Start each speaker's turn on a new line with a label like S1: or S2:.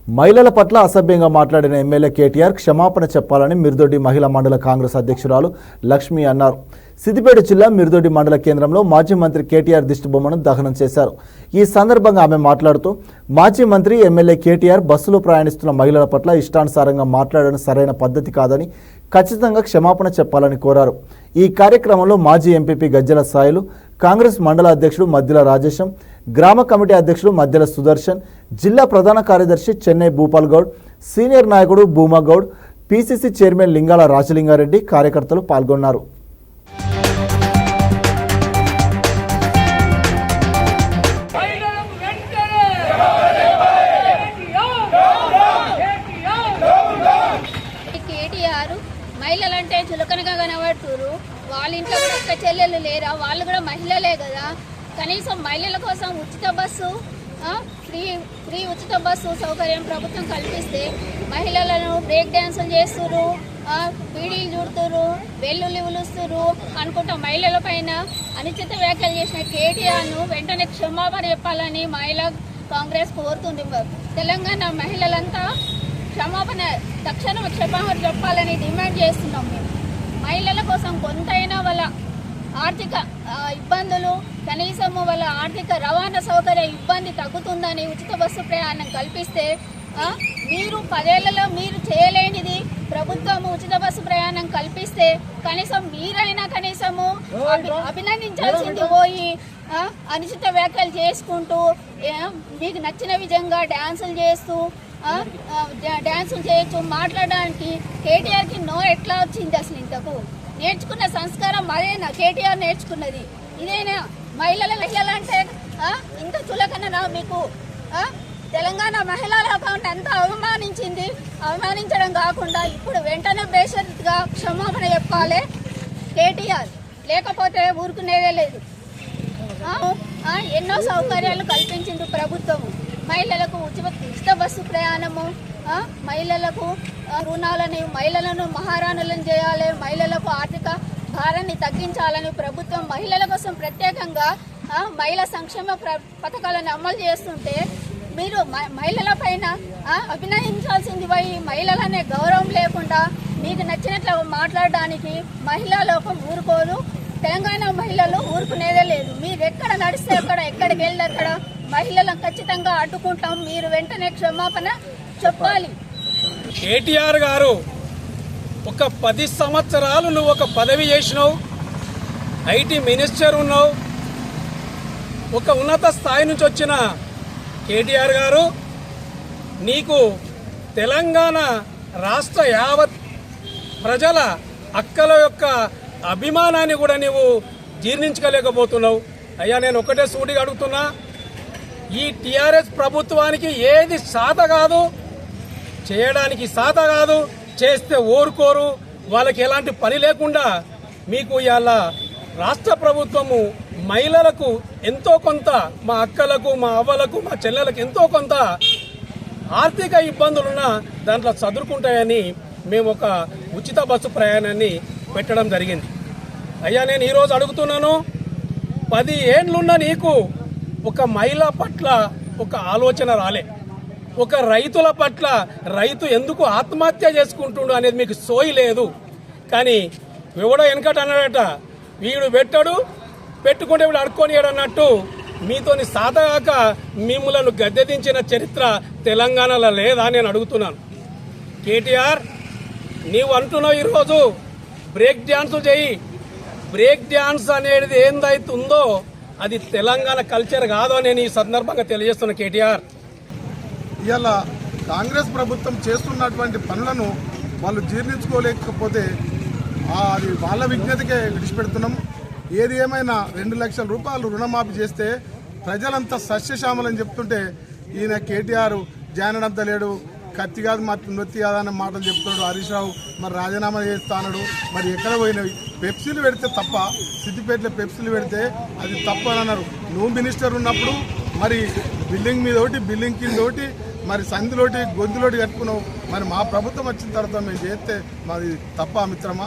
S1: మహిళల పట్ల అసభ్యంగా మాట్లాడిన ఎమ్మెల్యే కేటీఆర్ క్షమాపణ చెప్పాలని మిర్దొడ్డి మహిళా మండల కాంగ్రెస్ అధ్యక్షురాలు లక్ష్మి అన్నారు. సిద్దిపేట జిల్లా మిర్దొడ్డి మండల కేంద్రంలో మాజీ మంత్రి కేటీఆర్ దిష్టిబొమ్మను దహనం చేశారు. ఈ సందర్భంగా ఆమె మాట్లాడుతూ మాజీ మంత్రి ఎమ్మెల్యే కేటీఆర్ బస్సులో ప్రయాణిస్తున్న మహిళల పట్ల ఇష్టానుసారంగా మాట్లాడడం సరైన పద్ధతి కాదని ఖచ్చితంగా క్షమాపణ చెప్పాలని కోరారు. ఈ కార్యక్రమంలో మాజీ ఎంపీపీ గజ్జల సాయిలు, కాంగ్రెస్ మండల అధ్యక్షుడు మధ్యల రాజేశం, గ్రామ కమిటీ అధ్యక్షుడు మధ్యల సుదర్శన్, జిల్లా ప్రధాన కార్యదర్శి చెన్నై భూపాల్ గౌడ్, సీనియర్ నాయకుడు భూమా గౌడ్, పీసీసీ చైర్మన్ లింగాల రాజలింగారెడ్డి కార్యకర్తలు పాల్గొన్నారు.
S2: మహిళలంటే చులకనగా కనబడుతురు. వాళ్ళ ఇంట్లో కూడా ఒక్క చెల్లెలు లేరా? వాళ్ళు కూడా మహిళలే కదా. కనీసం మహిళల కోసం ఉచిత బస్సు, ఫ్రీ ఉచిత బస్సు సౌకర్యం ప్రభుత్వం కల్పిస్తే మహిళలను బ్రేక్ డ్యాన్సులు చేస్తురు, బీడీలు చుడుతురు, వెల్లుల్లి ఉలుస్తురు అనుకుంటా మహిళల పైన అనుచిత వ్యాఖ్యలు చేసిన కేటీఆర్ను వెంటనే క్షమాపణ చెప్పాలని మహిళా కాంగ్రెస్ కోరుతుంది. తెలంగాణ మహిళలంతా తక్షణం క్షమాపణ చెప్పాలని డిమాండ్ చేస్తున్నాం. మేము మహిళల కోసం కొంతైనా వాళ్ళ ఆర్థిక ఇబ్బందులు, కనీసము వాళ్ళ ఆర్థిక రవాణా సౌకర్య ఇబ్బంది తగ్గుతుందని ఉచిత బస్సు ప్రయాణం కల్పిస్తే, మీరు 10 ఏళ్లలో మీరు చేయలేనిది ప్రభుత్వము ఉచిత బస్సు ప్రయాణం కల్పిస్తే కనీసం మీరైనా కనీసము అభినందించాల్సింది పోయి అనుచిత వ్యాఖ్యలు చేసుకుంటూ మీకు నచ్చిన విధంగా డ్యాన్సులు చేస్తూ డ్యాన్సులు చేయొచ్చు. మాట్లాడడానికి కేటీఆర్కి ఎట్లా వచ్చింది? అసలు ఇంతకు నేర్చుకున్న సంస్కారం అదేనా? కేటీఆర్ నేర్చుకున్నది ఇదేనా? మహిళలంటే ఇంత చులకన మీకు? తెలంగాణ మహిళా లోకాన్ని ఎంత అవమానించడం కాకుండా ఇప్పుడు వెంటనే బేషరతుగా క్షమాపణ చెప్పాలి కేటీఆర్, లేకపోతే ఊరుకునేదే లేదు. ఎన్నో సౌకర్యాలు కల్పించింది ప్రభుత్వము. మహిళలకు ఉచిత బస్సు ప్రయాణము, మహిళలకు మహిళలను మహారాణులను చేయాలి, మహిళలకు ఆర్థిక భారాన్ని తగ్గించాలని ప్రభుత్వం మహిళల కోసం ప్రత్యేకంగా మహిళా సంక్షేమ పథకాలను అమలు చేస్తుంటే మీరు మహిళల పైన అభినందించాల్సింది పోయి మహిళలనే గౌరవం లేకుండా మీకు నచ్చినట్లు మాట్లాడడానికి మహిళా లోకం ఊరుకోరు. తెలంగాణ మహిళలు ఊరుకునేదే లేదు. మీరు ఎక్కడ నడిస్తే ఎక్కడికి వెళ్ళి అక్కడ మహిళలను ఖచ్చితంగా అడ్డుకుంటాం. మీరు వెంటనే క్షమాపణ చెప్పాలి.
S3: కేటీఆర్ గారు ఒక 10 సంవత్సరాలు నువ్వు ఒక పదవి చేసినావు, ఐటీ మినిస్టర్ ఉన్నావు, ఒక ఉన్నత స్థాయి నుంచి వచ్చిన కేటీఆర్ గారు నీకు తెలంగాణ రాష్ట్ర యావత్ ప్రజల అక్కల యొక్క అభిమానాన్ని కూడా నీవు జీర్ణించుకోలేకపోతున్నావు. అయ్యా, నేను ఒకటే సూటిగా అడుగుతున్నా, ఈ టీఆర్ఎస్ ప్రభుత్వానికి ఏది సాత కాదు, చేయడానికి సాత కాదు, చేస్తే ఊరుకోరు, వాళ్ళకి ఎలాంటి పని లేకుండా మీకు ఇవాళ రాష్ట్ర ప్రభుత్వము మహిళలకు ఎంతో కొంత, మా అక్కలకు, మా అవ్వలకు, మా చెల్లెలకు ఎంతో కొంత ఆర్థిక ఇబ్బందులున్నా దాంట్లో చదువుకుంటాయని మేము ఒక ఉచిత బస్సు ప్రయాణాన్ని పెట్టడం జరిగింది. అయ్యా, నేను ఈరోజు అడుగుతున్నాను, 10 ఏండ్లున్న నీకు ఒక మహిళ పట్ల ఒక ఆలోచన రాలే, ఒక రైతుల పట్ల రైతు ఎందుకు ఆత్మహత్య చేసుకుంటుండు అనేది మీకు సోయి లేదు. కానీ ఎవడో వెనకట అన్నాడట, వీడు పెట్టడు, పెట్టుకుంటే వీడు అడుక్కొనియాడు అన్నట్టు మీతోని సాతగాక మిమ్మలను గద్దెదించిన చరిత్ర తెలంగాణలో లేదా నేను అడుగుతున్నాను. కేటీఆర్, నీవు అంటున్నావు ఈరోజు బ్రేక్ డ్యాన్సులు చేయి. బ్రేక్ డ్యాన్స్ అనేది ఏందైతుందో అది తెలంగాణ కల్చర్ కాదు అని నేను ఈ సందర్భంగా తెలియజేస్తున్నా. కేటీఆర్,
S4: ఇవాళ కాంగ్రెస్ ప్రభుత్వం చేస్తున్నటువంటి పనులను వాళ్ళు జీర్ణించుకోలేకపోతే అది వాళ్ళ విజ్ఞతకే విడిచిపెడుతున్నాం. ఏది ఏమైనా 2 లక్షల రూపాయలు రుణమాఫీ చేస్తే ప్రజలంతా సస్యశ్యామలని చెప్తుంటే ఈయన కేటీఆర్ జానడంత లేడు, కత్తి కాదు మా నొత్తి కాదన్న మాటలు చెప్తున్నాడు. హరీష్ రావు మరి రాజీనామా చేస్తాడు. మరి ఎక్కడ పోయినవి? పెప్సీలు పెడితే తప్ప, సిద్దిపేటలో పెప్సీలు పెడితే అది తప్పు అని అన్నారు. నువ్వు మినిస్టర్ ఉన్నప్పుడు మరి బిల్డింగ్ మీద ఒకటి, బిల్డింగ్ కింద ఒకటి, మరి సందులోటి గొంతులోటి కట్టుకున్నావు. మరి మా ప్రభుత్వం వచ్చిన తర్వాత మేము చేస్తే మాది తప్ప మిత్రమా?